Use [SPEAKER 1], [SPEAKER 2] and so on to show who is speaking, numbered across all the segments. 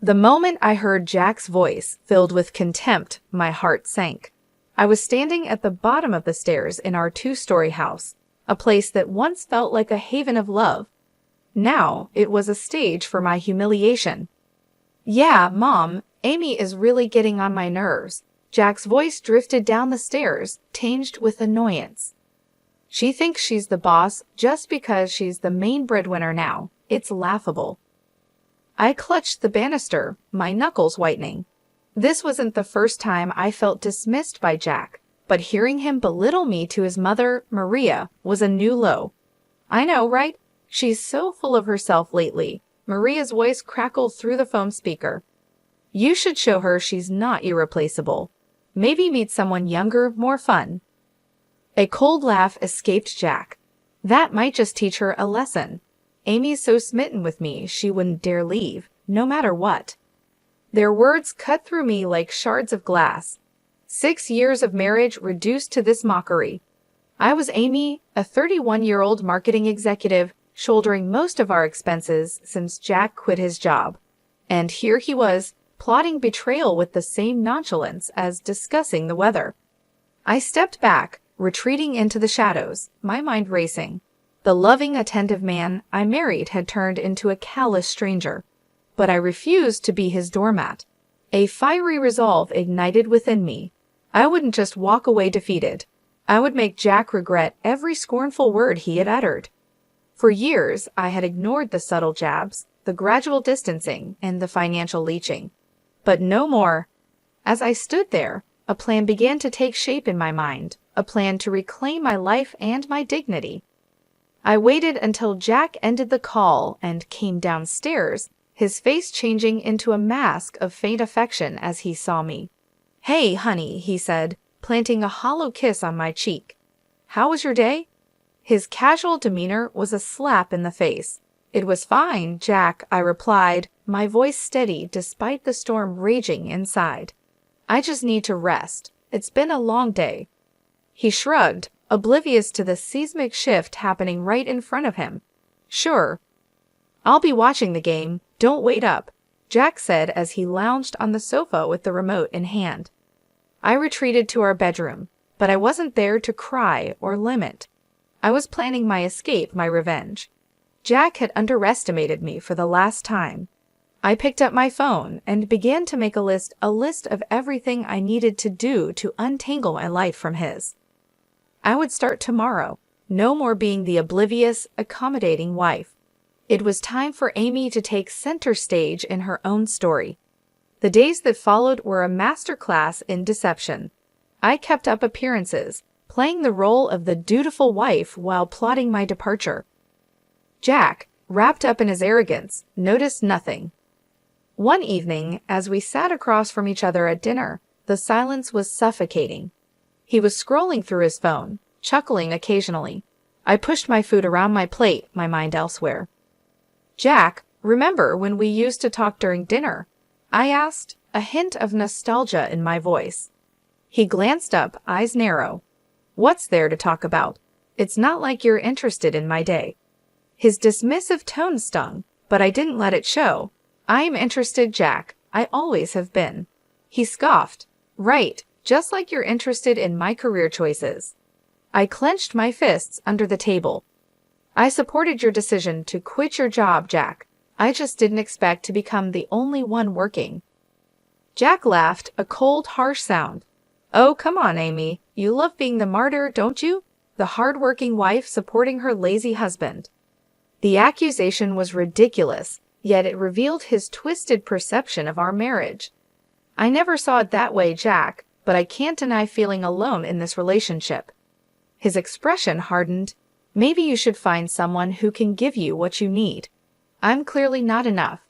[SPEAKER 1] The moment I heard Jack's voice, filled with contempt, my heart sank. I was standing at the bottom of the stairs in our two-story house, a place that once felt like a haven of love. Now, it was a stage for my humiliation. "Yeah, Mom, Amy is really getting on my nerves." Jack's voice drifted down the stairs, tinged with annoyance. "She thinks she's the boss just because she's the main breadwinner now. It's laughable." I clutched the banister, my knuckles whitening. This wasn't the first time I felt dismissed by Jack, but hearing him belittle me to his mother, Maria, was a new low. "I know, right? She's so full of herself lately." Maria's voice crackled through the phone speaker. "You should show her she's not irreplaceable. Maybe meet someone younger, more fun." A cold laugh escaped Jack. "That might just teach her a lesson. Amy's so smitten with me she wouldn't dare leave, no matter what." Their words cut through me like shards of glass. 6 years of marriage reduced to this mockery. I was Amy, a 31-year-old marketing executive, shouldering most of our expenses since Jack quit his job. And here he was, plotting betrayal with the same nonchalance as discussing the weather. I stepped back, retreating into the shadows, my mind racing. The loving, attentive man I married had turned into a callous stranger. But I refused to be his doormat. A fiery resolve ignited within me. I wouldn't just walk away defeated. I would make Jack regret every scornful word he had uttered. For years, I had ignored the subtle jabs, the gradual distancing, and the financial leeching. But no more. As I stood there, a plan began to take shape in my mind, a plan to reclaim my life and my dignity. I waited until Jack ended the call and came downstairs, his face changing into a mask of faint affection as he saw me. "Hey, honey," he said, planting a hollow kiss on my cheek. "How was your day?" His casual demeanor was a slap in the face. "It was fine, Jack," I replied, my voice steady despite the storm raging inside. "I just need to rest. It's been a long day." He shrugged, oblivious to the seismic shift happening right in front of him. "Sure. I'll be watching the game. Don't wait up," Jack said as he lounged on the sofa with the remote in hand. I retreated to our bedroom, but I wasn't there to cry or lament. I was planning my escape, my revenge. Jack had underestimated me for the last time. I picked up my phone and began to make a list of everything I needed to do to untangle my life from his. I would start tomorrow, no more being the oblivious, accommodating wife. It was time for Amy to take center stage in her own story. The days that followed were a masterclass in deception. I kept up appearances, playing the role of the dutiful wife while plotting my departure. Jack, wrapped up in his arrogance, noticed nothing. One evening, as we sat across from each other at dinner, the silence was suffocating. He was scrolling through his phone, chuckling occasionally. I pushed my food around my plate, my mind elsewhere. "Jack, remember when we used to talk during dinner?" I asked, a hint of nostalgia in my voice. He glanced up, eyes narrow. "What's there to talk about? It's not like you're interested in my day." His dismissive tone stung, but I didn't let it show. "I am interested, Jack. I always have been." He scoffed. "Right, just like you're interested in my career choices." I clenched my fists under the table. "I supported your decision to quit your job, Jack. I just didn't expect to become the only one working." Jack laughed, a cold, harsh sound. "Oh, come on, Amy. You love being the martyr, don't you? The hard-working wife supporting her lazy husband." The accusation was ridiculous, yet it revealed his twisted perception of our marriage. "I never saw it that way, Jack, but I can't deny feeling alone in this relationship." His expression hardened. "Maybe you should find someone who can give you what you need. I'm clearly not enough."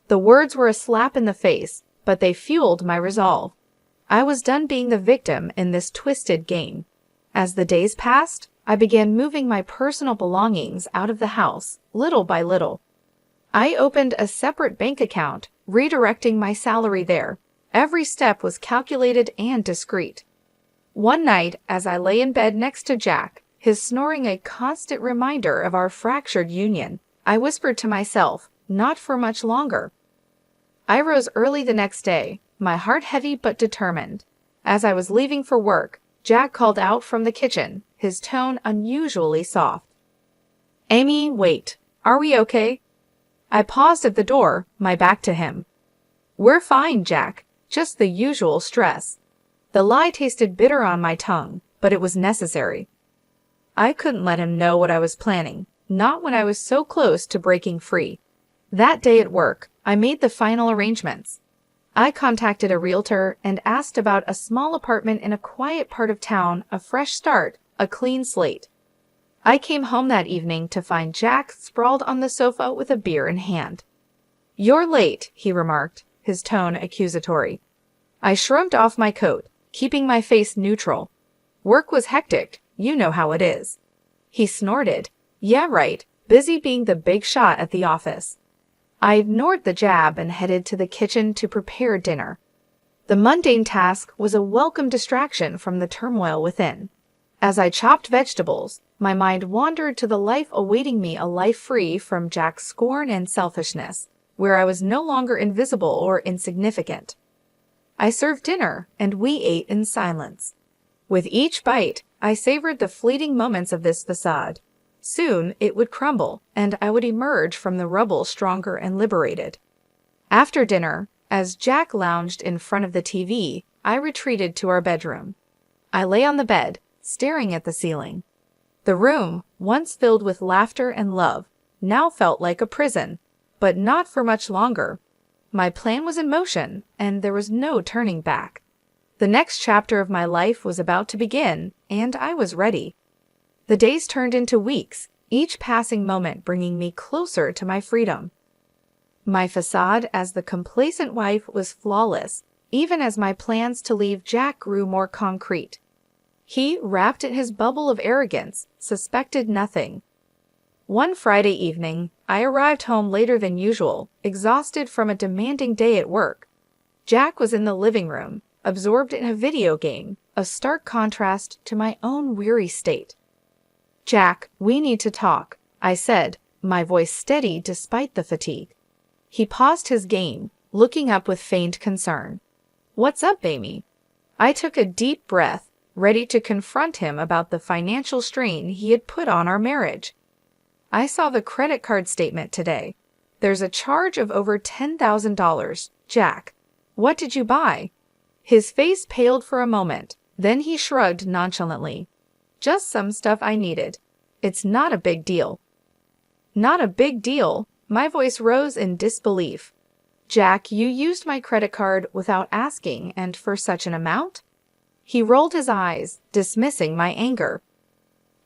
[SPEAKER 1] The words were a slap in the face, but they fueled my resolve. I was done being the victim in this twisted game. As the days passed, I began moving my personal belongings out of the house, little by little. I opened a separate bank account, redirecting my salary there. Every step was calculated and discreet. One night, as I lay in bed next to Jack, his snoring a constant reminder of our fractured union, I whispered to myself, "Not for much longer." I rose early the next day, my heart heavy but determined. As I was leaving for work, Jack called out from the kitchen, his tone unusually soft. "Amy, wait. Are we okay?" I paused at the door, my back to him. "We're fine, Jack. Just the usual stress." The lie tasted bitter on my tongue, but it was necessary. I couldn't let him know what I was planning, not when I was so close to breaking free. That day at work, I made the final arrangements. I contacted a realtor and asked about a small apartment in a quiet part of town, a fresh start, a clean slate. I came home that evening to find Jack sprawled on the sofa with a beer in hand. "You're late," he remarked, his tone accusatory. I shrugged off my coat, keeping my face neutral. "Work was hectic, you know how it is." He snorted. "Yeah, right, busy being the big shot at the office." I ignored the jab and headed to the kitchen to prepare dinner. The mundane task was a welcome distraction from the turmoil within. As I chopped vegetables, my mind wandered to the life awaiting me, a life free from Jack's scorn and selfishness, where I was no longer invisible or insignificant. I served dinner, and we ate in silence. With each bite, I savored the fleeting moments of this facade. Soon it would crumble, and I would emerge from the rubble stronger and liberated. After dinner, as Jack lounged in front of the TV, I retreated to our bedroom. I lay on the bed, staring at the ceiling. The room, once filled with laughter and love, now felt like a prison, but not for much longer. My plan was in motion, and there was no turning back. The next chapter of my life was about to begin, and I was ready. The days turned into weeks, each passing moment bringing me closer to my freedom. My facade as the complacent wife was flawless, even as my plans to leave Jack grew more concrete. He, wrapped in his bubble of arrogance, suspected nothing. One Friday evening, I arrived home later than usual, exhausted from a demanding day at work. Jack was in the living room, absorbed in a video game, a stark contrast to my own weary state. "Jack, we need to talk," I said, my voice steady despite the fatigue. He paused his game, looking up with feigned concern. "What's up, Amy?" I took a deep breath, ready to confront him about the financial strain he had put on our marriage. "I saw the credit card statement today. There's a charge of over $10,000, Jack. What did you buy?" His face paled for a moment, then he shrugged nonchalantly. "Just some stuff I needed. It's not a big deal." "Not a big deal?" My voice rose in disbelief. "Jack, you used my credit card without asking, and for such an amount?" He rolled his eyes, dismissing my anger.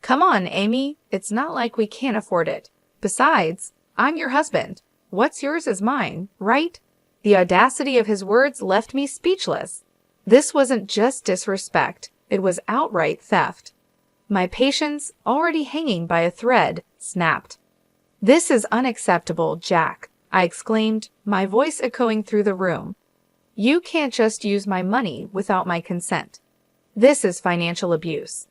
[SPEAKER 1] "Come on, Amy. It's not like we can't afford it. Besides, I'm your husband. What's yours is mine, right?" The audacity of his words left me speechless. This wasn't just disrespect, it was outright theft. My patience, already hanging by a thread, snapped. "This is unacceptable, Jack," I exclaimed, my voice echoing through the room. "You can't just use my money without my consent. This is financial abuse."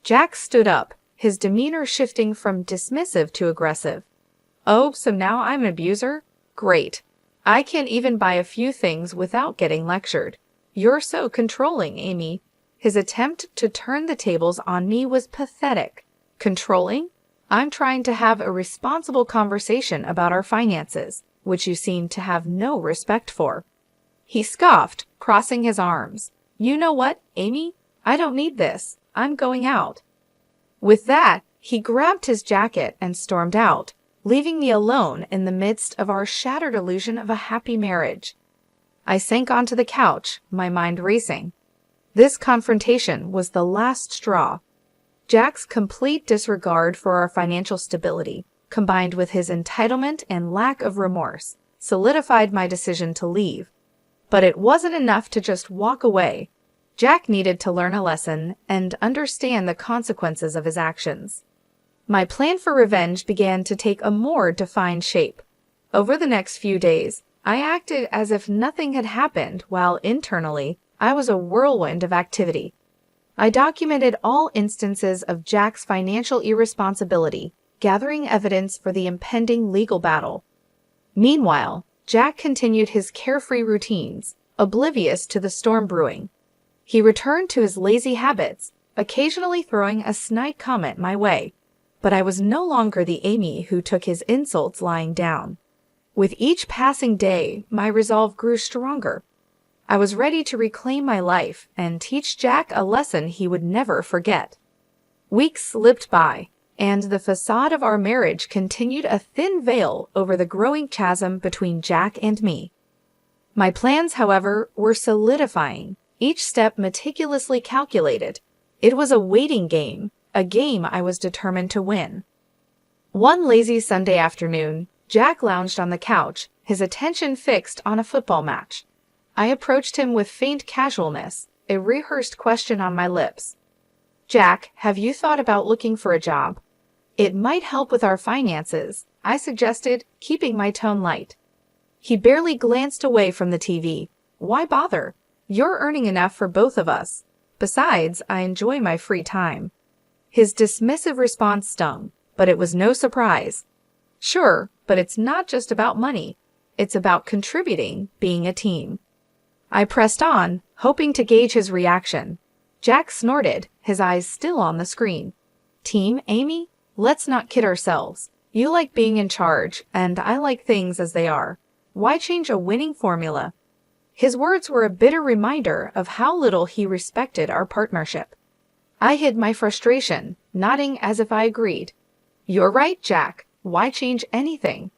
[SPEAKER 1] Jack stood up, his demeanor shifting from dismissive to aggressive. "Oh, so now I'm an abuser? Great. I can't even buy a few things without getting lectured. You're so controlling, Amy." His attempt to turn the tables on me was pathetic. Controlling? I'm trying to have a responsible conversation about our finances, which you seem to have no respect for. He scoffed, crossing his arms. "You know what, Amy? I don't need this. I'm going out." With that, he grabbed his jacket and stormed out, leaving me alone in the midst of our shattered illusion of a happy marriage. I sank onto the couch, my mind racing. This confrontation was the last straw. Jack's complete disregard for our financial stability, combined with his entitlement and lack of remorse, solidified my decision to leave. But it wasn't enough to just walk away. Jack needed to learn a lesson and understand the consequences of his actions. My plan for revenge began to take a more defined shape. Over the next few days, I acted as if nothing had happened while internally, I was a whirlwind of activity. I documented all instances of Jack's financial irresponsibility, gathering evidence for the impending legal battle. Meanwhile, Jack continued his carefree routines, oblivious to the storm brewing. He returned to his lazy habits, occasionally throwing a snide comment my way. But I was no longer the Amy who took his insults lying down. With each passing day, my resolve grew stronger. I was ready to reclaim my life and teach Jack a lesson he would never forget. Weeks slipped by, and the facade of our marriage continued a thin veil over the growing chasm between Jack and me. My plans, however, were solidifying, each step meticulously calculated. It was a waiting game, a game I was determined to win. One lazy Sunday afternoon, Jack lounged on the couch, his attention fixed on a football match. I approached him with faint casualness, a rehearsed question on my lips. "Jack, have you thought about looking for a job? It might help with our finances," I suggested, keeping my tone light. He barely glanced away from the TV. "Why bother? You're earning enough for both of us. Besides, I enjoy my free time." His dismissive response stung, but it was no surprise. "Sure, but it's not just about money. It's about contributing, being a team." I pressed on, hoping to gauge his reaction. Jack snorted, his eyes still on the screen. "Team, Amy? Let's not kid ourselves. You like being in charge, and I like things as they are. Why change a winning formula?" His words were a bitter reminder of how little he respected our partnership. I hid my frustration, nodding as if I agreed. "You're right, Jack. Why change anything?"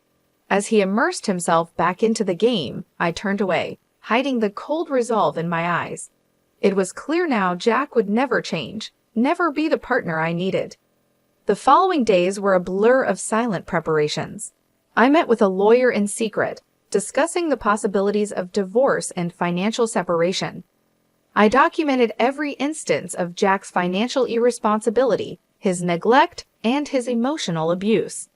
[SPEAKER 1] As he immersed himself back into the game, I turned away, hiding the cold resolve in my eyes. It was clear now Jack would never change, never be the partner I needed. The following days were a blur of silent preparations. I met with a lawyer in secret, discussing the possibilities of divorce and financial separation. I documented every instance of Jack's financial irresponsibility, his neglect, and his emotional abuse.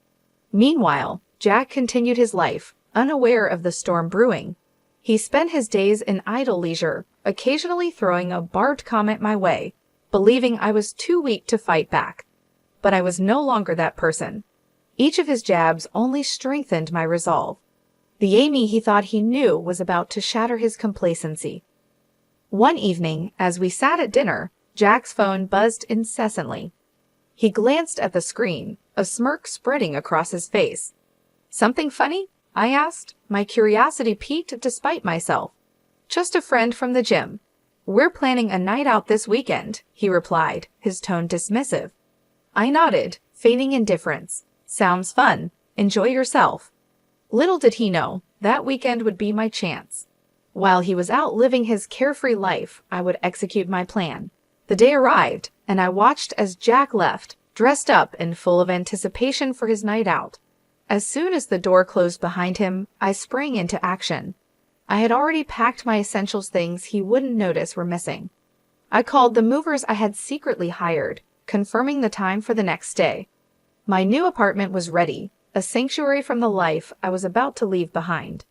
[SPEAKER 1] Meanwhile, Jack continued his life, unaware of the storm brewing. He spent his days in idle leisure, occasionally throwing a barbed comment my way, believing I was too weak to fight back. But I was no longer that person. Each of his jabs only strengthened my resolve. The Amy he thought he knew was about to shatter his complacency. One evening, as we sat at dinner, Jack's phone buzzed incessantly. He glanced at the screen, a smirk spreading across his face. "Something funny?" I asked, my curiosity piqued despite myself. "Just a friend from the gym. We're planning a night out this weekend," he replied, his tone dismissive. I nodded, feigning indifference. "Sounds fun. Enjoy yourself." Little did he know, that weekend would be my chance. While he was out living his carefree life, I would execute my plan. The day arrived, and I watched as Jack left, dressed up and full of anticipation for his night out. As soon as the door closed behind him, I sprang into action. I had already packed my essentials, things he wouldn't notice were missing. I called the movers I had secretly hired, confirming the time for the next day. My new apartment was ready, a sanctuary from the life I was about to leave behind.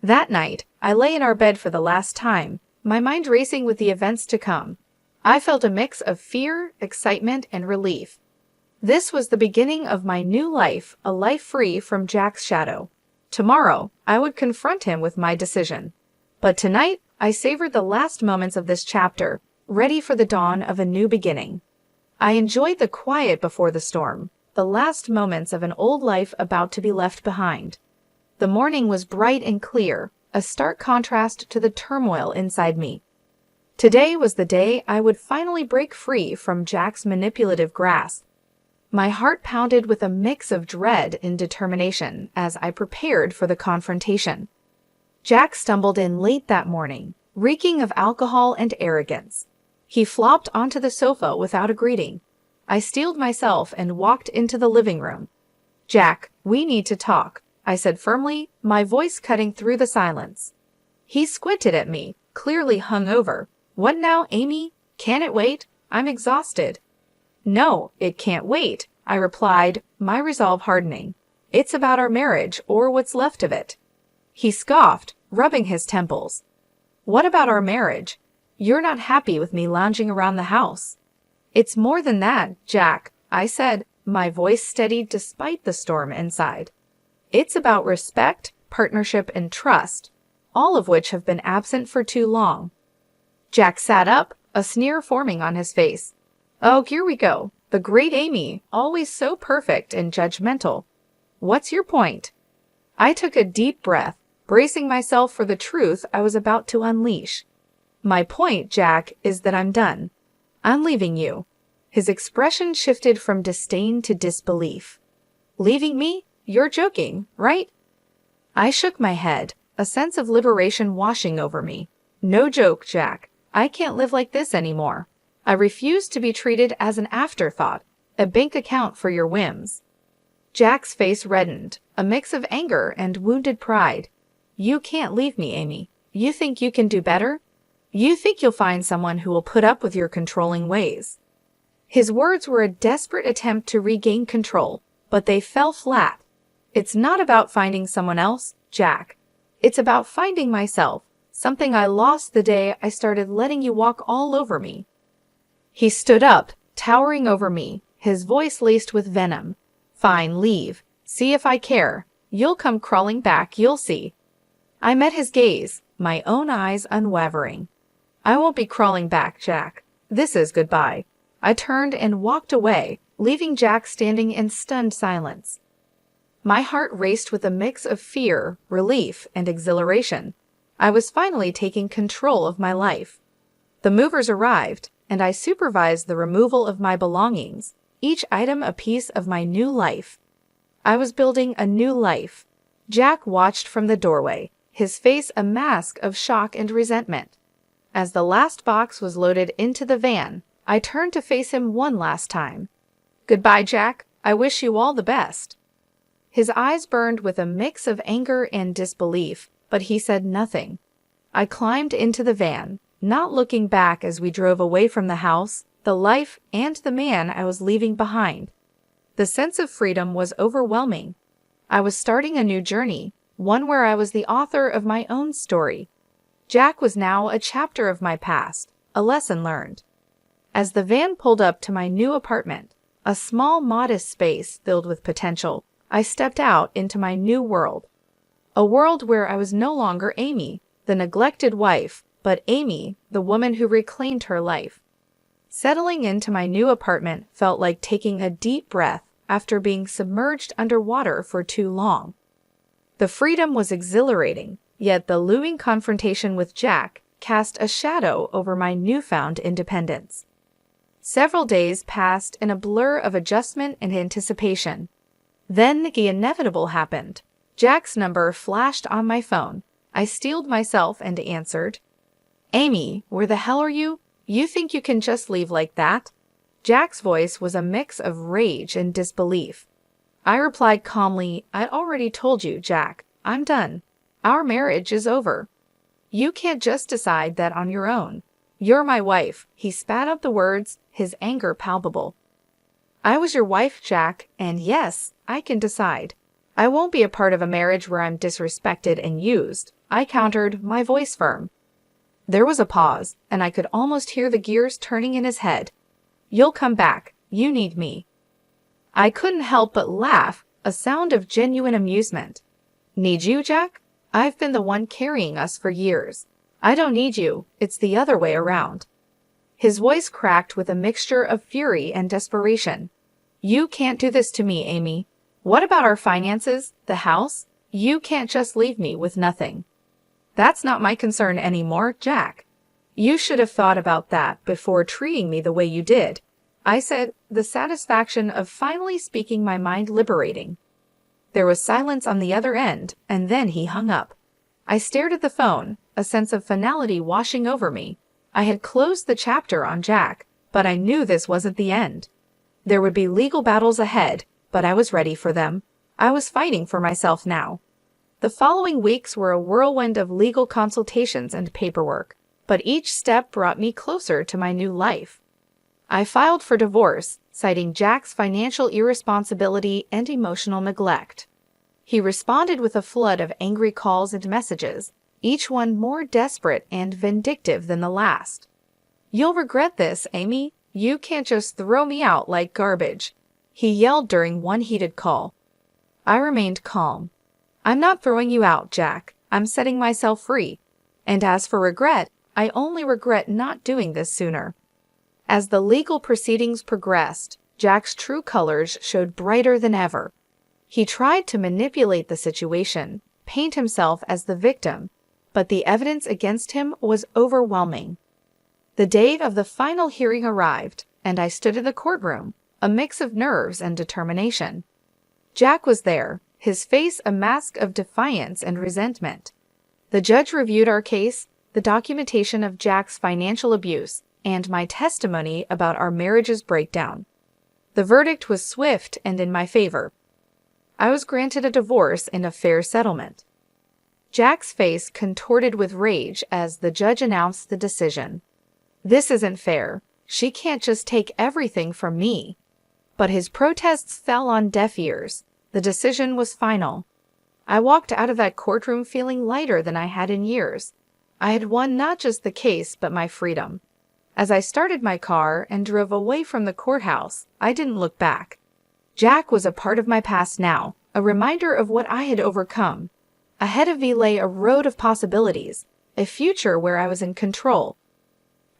[SPEAKER 1] That night, I lay in our bed for the last time, my mind racing with the events to come. I felt a mix of fear, excitement, and relief. This was the beginning of my new life, a life free from Jack's shadow. Tomorrow, I would confront him with my decision. But tonight, I savored the last moments of this chapter, ready for the dawn of a new beginning. I enjoyed the quiet before the storm, the last moments of an old life about to be left behind. The morning was bright and clear, a stark contrast to the turmoil inside me. Today was the day I would finally break free from Jack's manipulative grasp. My heart pounded with a mix of dread and determination as I prepared for the confrontation. Jack stumbled in late that morning, reeking of alcohol and arrogance. He flopped onto the sofa without a greeting. I steeled myself and walked into the living room. "Jack, we need to talk," I said firmly, my voice cutting through the silence. He squinted at me, clearly hungover. "What now, Amy? Can it wait? I'm exhausted." "No, it can't wait," I replied, my resolve hardening. "It's about our marriage, or what's left of it." He scoffed, rubbing his temples. "What about our marriage? You're not happy with me lounging around the house." "It's more than that, Jack," I said, my voice steadied despite the storm inside. "It's about respect, partnership, and trust, all of which have been absent for too long. Jack sat up, a sneer forming on his face. Oh, here we go. The great Amy, always so perfect and judgmental. What's your point? I took a deep breath, bracing myself for the truth I was about to unleash. My point, Jack, is that I'm done. I'm leaving you. His expression shifted from disdain to disbelief. Leaving me? You're joking, right? I shook my head, a sense of liberation washing over me. No joke, Jack. I can't live like this anymore. I refuse to be treated as an afterthought, a bank account for your whims. Jack's face reddened, a mix of anger and wounded pride. You can't leave me, Amy. You think you can do better? You think you'll find someone who will put up with your controlling ways. His words were a desperate attempt to regain control, but they fell flat. It's not about finding someone else, Jack. It's about finding myself, something I lost the day I started letting you walk all over me. He stood up, towering over me, his voice laced with venom. Fine, leave. See if I care. You'll come crawling back, you'll see. I met his gaze, my own eyes unwavering. I won't be crawling back, Jack. This is goodbye. I turned and walked away, leaving Jack standing in stunned silence. My heart raced with a mix of fear, relief, and exhilaration. I was finally taking control of my life. The movers arrived, and I supervised the removal of my belongings, each item a piece of my new life. I was building a new life. Jack watched from the doorway, his face a mask of shock and resentment. As the last box was loaded into the van, I turned to face him one last time. Goodbye, Jack. I wish you all the best. His eyes burned with a mix of anger and disbelief, but he said nothing. I climbed into the van, not looking back as we drove away from the house, the life, and the man I was leaving behind. The sense of freedom was overwhelming. I was starting a new journey, one where I was the author of my own story. Jack was now a chapter of my past, a lesson learned. As the van pulled up to my new apartment, a small, modest space filled with potential, I stepped out into my new world. A world where I was no longer Amy, the neglected wife, but Amy, the woman who reclaimed her life. Settling into my new apartment felt like taking a deep breath after being submerged underwater for too long. The freedom was exhilarating, yet the looming confrontation with Jack cast a shadow over my newfound independence. Several days passed in a blur of adjustment and anticipation. Then the inevitable happened. Jack's number flashed on my phone. I steeled myself and answered. Amy, where the hell are you? You think you can just leave like that? Jack's voice was a mix of rage and disbelief. I replied calmly, I'd already told you, Jack. I'm done. Our marriage is over. You can't just decide that on your own. You're my wife. He spat out the words, his anger palpable. I was your wife, Jack, and yes, I can decide. I won't be a part of a marriage where I'm disrespected and used, I countered, my voice firm. There was a pause, and I could almost hear the gears turning in his head. You'll come back. You need me. I couldn't help but laugh, a sound of genuine amusement. Need you, Jack? I've been the one carrying us for years. I don't need you. It's the other way around. His voice cracked with a mixture of fury and desperation. You can't do this to me, Amy. What about our finances, the house? You can't just leave me with nothing. That's not my concern anymore, Jack. You should have thought about that before treating me the way you did. I said, the satisfaction of finally speaking my mind liberating. There was silence on the other end, and then he hung up. I stared at the phone, a sense of finality washing over me. I had closed the chapter on Jack, but I knew this wasn't the end. There would be legal battles ahead, but I was ready for them. I was fighting for myself now. The following weeks were a whirlwind of legal consultations and paperwork, but each step brought me closer to my new life. I filed for divorce, citing Jack's financial irresponsibility and emotional neglect. He responded with a flood of angry calls and messages, each one more desperate and vindictive than the last. You'll regret this, Amy. You can't just throw me out like garbage, he yelled during one heated call. I remained calm. I'm not throwing you out, Jack. I'm setting myself free. And as for regret, I only regret not doing this sooner. As the legal proceedings progressed, Jack's true colors showed brighter than ever. He tried to manipulate the situation, paint himself as the victim, but the evidence against him was overwhelming. The day of the final hearing arrived, and I stood in the courtroom, a mix of nerves and determination. Jack was there, his face a mask of defiance and resentment. The judge reviewed our case, the documentation of Jack's financial abuse, and my testimony about our marriage's breakdown. The verdict was swift and in my favor. I was granted a divorce and a fair settlement. Jack's face contorted with rage as the judge announced the decision. This isn't fair. She can't just take everything from me. But his protests fell on deaf ears. The decision was final. I walked out of that courtroom feeling lighter than I had in years. I had won not just the case, but my freedom. As I started my car and drove away from the courthouse, I didn't look back. Jack was a part of my past now, a reminder of what I had overcome. Ahead of me lay a road of possibilities, a future where I was in control.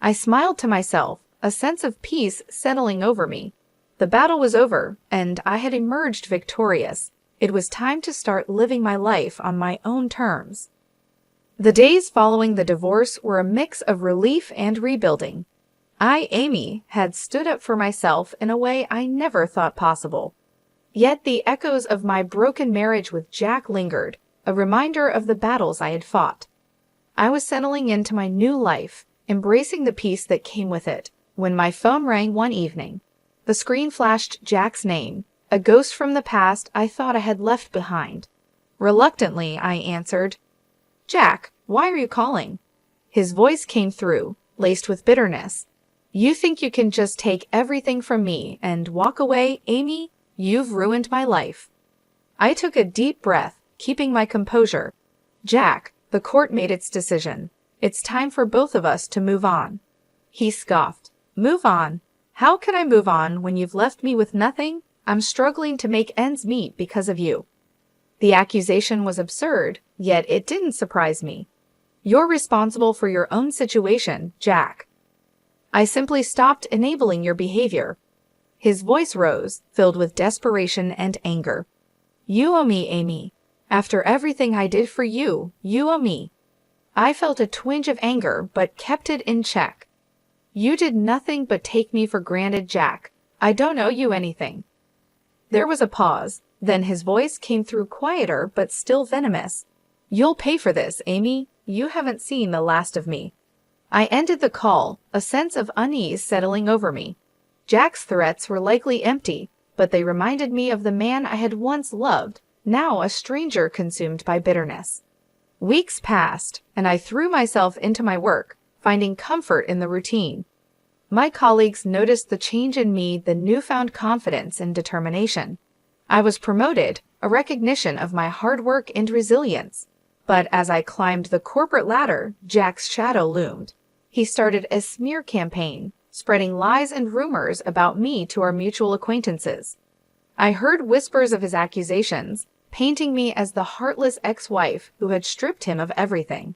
[SPEAKER 1] I smiled to myself, a sense of peace settling over me. The battle was over, and I had emerged victorious. It was time to start living my life on my own terms. The days following the divorce were a mix of relief and rebuilding. I, Amy, had stood up for myself in a way I never thought possible. Yet the echoes of my broken marriage with Jack lingered, a reminder of the battles I had fought. I was settling into my new life, embracing the peace that came with it, when my phone rang one evening. The screen flashed Jack's name, a ghost from the past I thought I had left behind. Reluctantly, I answered, "Jack, why are you calling?" His voice came through, laced with bitterness. "You think you can just take everything from me and walk away, Amy? You've ruined my life." I took a deep breath, keeping my composure. "Jack, the court made its decision. It's time for both of us to move on." He scoffed. "Move on? How can I move on when you've left me with nothing? I'm struggling to make ends meet because of you." The accusation was absurd, yet it didn't surprise me. "You're responsible for your own situation, Jack. I simply stopped enabling your behavior." His voice rose, filled with desperation and anger. "You owe me, Amy. After everything I did for you, you owe me." I felt a twinge of anger, but kept it in check. "You did nothing but take me for granted, Jack. I don't owe you anything." There was a pause, then his voice came through quieter but still venomous. "You'll pay for this, Amy. You haven't seen the last of me." I ended the call, a sense of unease settling over me. Jack's threats were likely empty, but they reminded me of the man I had once loved, now a stranger consumed by bitterness. Weeks passed, and I threw myself into my work, finding comfort in the routine. My colleagues noticed the change in me, the newfound confidence and determination. I was promoted, a recognition of my hard work and resilience. But as I climbed the corporate ladder, Jack's shadow loomed. He started a smear campaign, spreading lies and rumors about me to our mutual acquaintances. I heard whispers of his accusations, painting me as the heartless ex-wife who had stripped him of everything.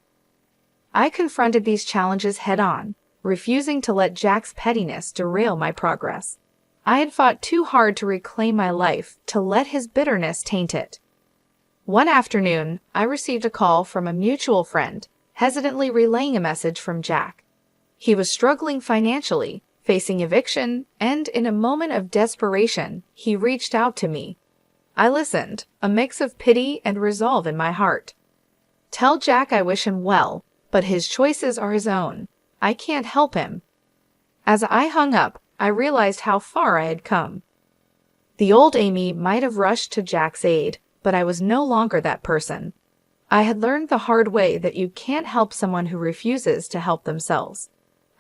[SPEAKER 1] I confronted these challenges head-on, refusing to let Jack's pettiness derail my progress. I had fought too hard to reclaim my life, to let his bitterness taint it. One afternoon, I received a call from a mutual friend, hesitantly relaying a message from Jack. He was struggling financially, facing eviction, and in a moment of desperation, he reached out to me. I listened, a mix of pity and resolve in my heart. "Tell Jack I wish him well, but his choices are his own. I can't help him." As I hung up, I realized how far I had come. The old Amy might have rushed to Jack's aid, but I was no longer that person. I had learned the hard way that you can't help someone who refuses to help themselves.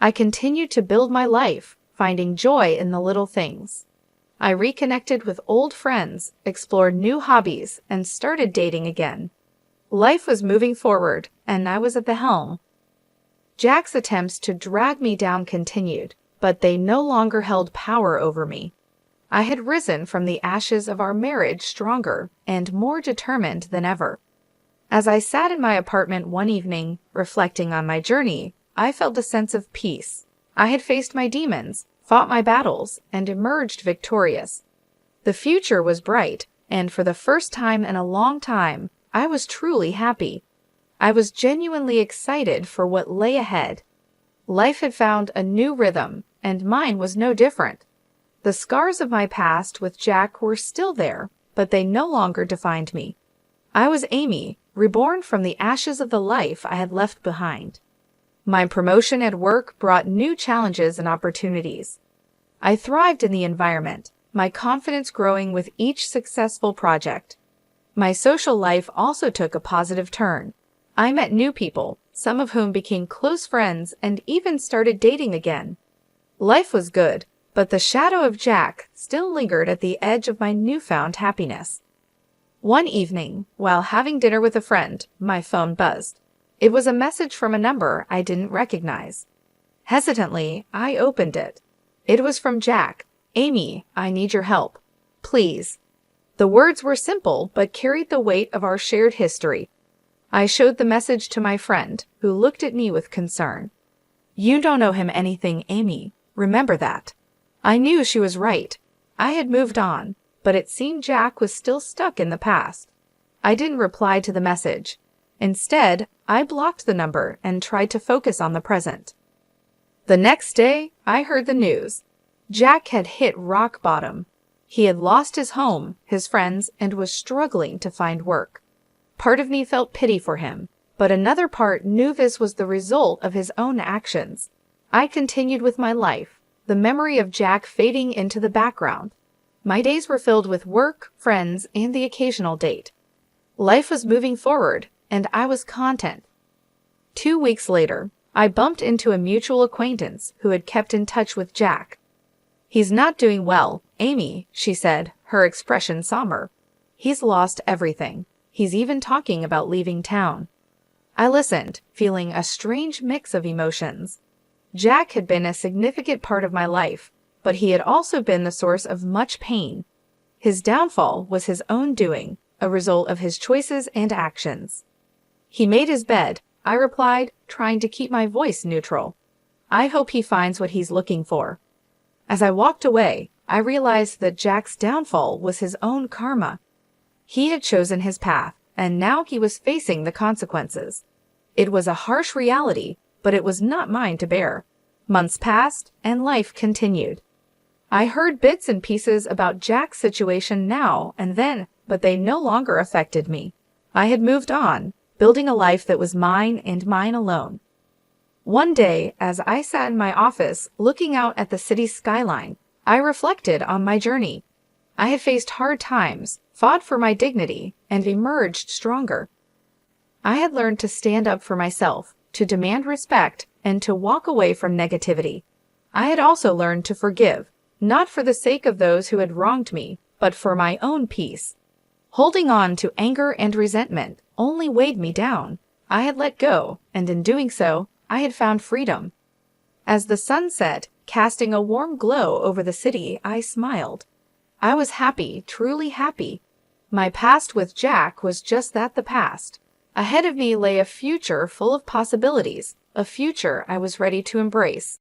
[SPEAKER 1] I continued to build my life, finding joy in the little things. I reconnected with old friends, explored new hobbies, and started dating again. Life was moving forward, and I was at the helm. Jack's attempts to drag me down continued, but they no longer held power over me. I had risen from the ashes of our marriage stronger and more determined than ever. As I sat in my apartment one evening, reflecting on my journey, I felt a sense of peace. I had faced my demons, fought my battles, and emerged victorious. The future was bright, and for the first time in a long time, I was truly happy. I was genuinely excited for what lay ahead. Life had found a new rhythm, and mine was no different. The scars of my past with Jack were still there, but they no longer defined me. I was Amy, reborn from the ashes of the life I had left behind. My promotion at work brought new challenges and opportunities. I thrived in the environment, my confidence growing with each successful project. My social life also took a positive turn. I met new people, some of whom became close friends and even started dating again. Life was good, but the shadow of Jack still lingered at the edge of my newfound happiness. One evening, while having dinner with a friend, my phone buzzed. It was a message from a number I didn't recognize. Hesitantly, I opened it. It was from Jack. "Amy, I need your help. Please." The words were simple but carried the weight of our shared history. I showed the message to my friend, who looked at me with concern. "You don't owe him anything, Amy. Remember that." I knew she was right. I had moved on, but it seemed Jack was still stuck in the past. I didn't reply to the message. Instead, I blocked the number and tried to focus on the present. The next day, I heard the news. Jack had hit rock bottom. He had lost his home, his friends, and was struggling to find work. Part of me felt pity for him, but another part knew this was the result of his own actions. I continued with my life, the memory of Jack fading into the background. My days were filled with work, friends, and the occasional date. Life was moving forward, and I was content. 2 weeks later, I bumped into a mutual acquaintance who had kept in touch with Jack. "He's not doing well, Amy," she said, her expression somber. "He's lost everything. He's even talking about leaving town." I listened, feeling a strange mix of emotions. Jack had been a significant part of my life, but he had also been the source of much pain. His downfall was his own doing, a result of his choices and actions. "He made his bed," I replied, trying to keep my voice neutral. "I hope he finds what he's looking for." As I walked away, I realized that Jack's downfall was his own karma. He had chosen his path, and now he was facing the consequences. It was a harsh reality, but it was not mine to bear. Months passed, and life continued. I heard bits and pieces about Jack's situation now and then, but they no longer affected me. I had moved on, building a life that was mine and mine alone. One day, as I sat in my office looking out at the city's skyline, I reflected on my journey. I had faced hard times, fought for my dignity, and emerged stronger. I had learned to stand up for myself, to demand respect, and to walk away from negativity. I had also learned to forgive, not for the sake of those who had wronged me, but for my own peace. Holding on to anger and resentment only weighed me down. I had let go, and in doing so, I had found freedom. As the sun set, casting a warm glow over the city, I smiled. I was happy, truly happy. My past with Jack was just that, the past. Ahead of me lay a future full of possibilities, a future I was ready to embrace.